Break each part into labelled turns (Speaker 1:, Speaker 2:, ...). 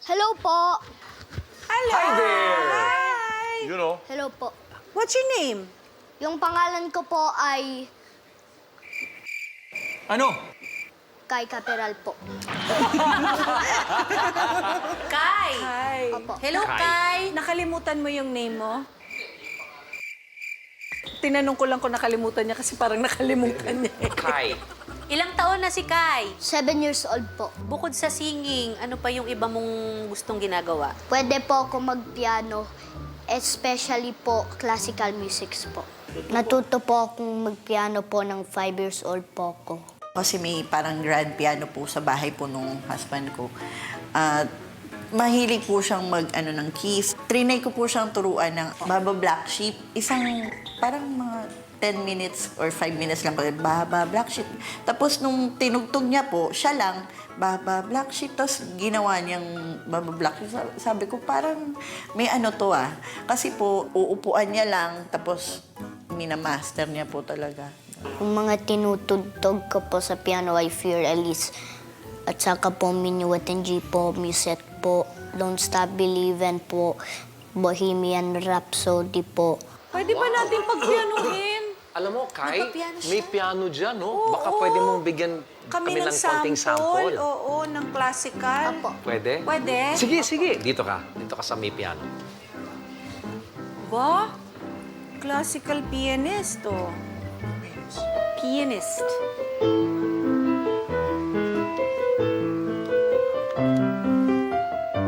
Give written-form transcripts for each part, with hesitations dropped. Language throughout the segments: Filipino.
Speaker 1: Hello po.
Speaker 2: Hello.
Speaker 3: Hi there.
Speaker 2: Hi.
Speaker 3: You know,
Speaker 1: Hello po.
Speaker 2: What's your name?
Speaker 1: Yung pangalan ko po ay
Speaker 3: ano?
Speaker 1: Kai Caperal po.
Speaker 4: Kai!
Speaker 2: Hi.
Speaker 1: Opo.
Speaker 4: Hello, Kai!
Speaker 2: Nakalimutan mo yung name mo? Tinanong ko lang kung nakalimutan niya kasi parang nakalimutan niya.
Speaker 3: Kai.
Speaker 4: Ilang taon na si Kai?
Speaker 1: 7 years old po.
Speaker 4: Bukod sa singing, ano pa yung iba mong gustong ginagawa?
Speaker 1: Pwede po ako mag-piano, especially po classical musics po. Natuto po akong mag-piano po ng 5 years old po ako.
Speaker 5: Kasi may parang grand piano po sa bahay po nung husband ko. At mahilig po siyang ng keys. Trinay ko po siyang turuan ng Baba Black Sheep. Isang parang mga 10 minutes or 5 minutes lang. Baba Black Sheep. Tapos nung tinugtog niya po, siya lang, Baba Black Sheep. Tapos ginawa niyang Baba Black Sheep. Sabi ko, parang may ano to ah. Kasi po, uupuan niya lang. Tapos minamaster niya po talaga.
Speaker 1: Yung mga tinutugtog ko po sa piano ay Fear Elise. At saka po Minuet and G po, Musette po, Don't Stop Believin' po, Bohemian Rhapsody po.
Speaker 2: Pwede ba natin pagpianuhin?
Speaker 3: Alam mo, Kai,
Speaker 4: Nagpa-piano siya.
Speaker 3: may piano dyan, no?
Speaker 2: Oo.
Speaker 3: Baka pwede mong bigyan kami ng konting sample.
Speaker 2: Oo, ng classical.
Speaker 1: Apo.
Speaker 3: Pwede?
Speaker 2: Pwede?
Speaker 3: Sige, sige. Dito ka. Dito ka sa may piano.
Speaker 2: Ba? Classical pianist, oh. Pianist.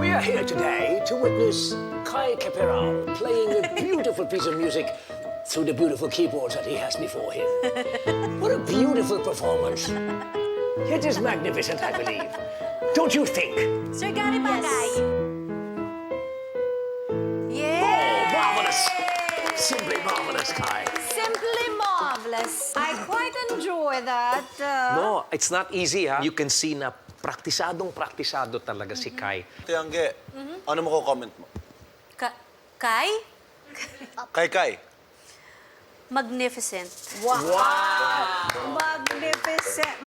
Speaker 6: We are here today to witness Kai Caperal playing a beautiful piece of music through the beautiful keyboards that he has before him. What a beautiful performance. It is magnificent, I believe. Don't you think?
Speaker 4: Sir Gary Bagay!
Speaker 2: Yeah!
Speaker 6: Marvelous. Simply marvelous, Kai.
Speaker 2: Simply marvelous. I quite enjoy that.
Speaker 3: No, it's not easy, ha? You can see na praktisado talaga si Kai.
Speaker 7: Tiangge, ano mo ko-comment mo?
Speaker 4: Kai?
Speaker 7: Kay.
Speaker 4: Magnificent.
Speaker 2: Wow! Magnificent.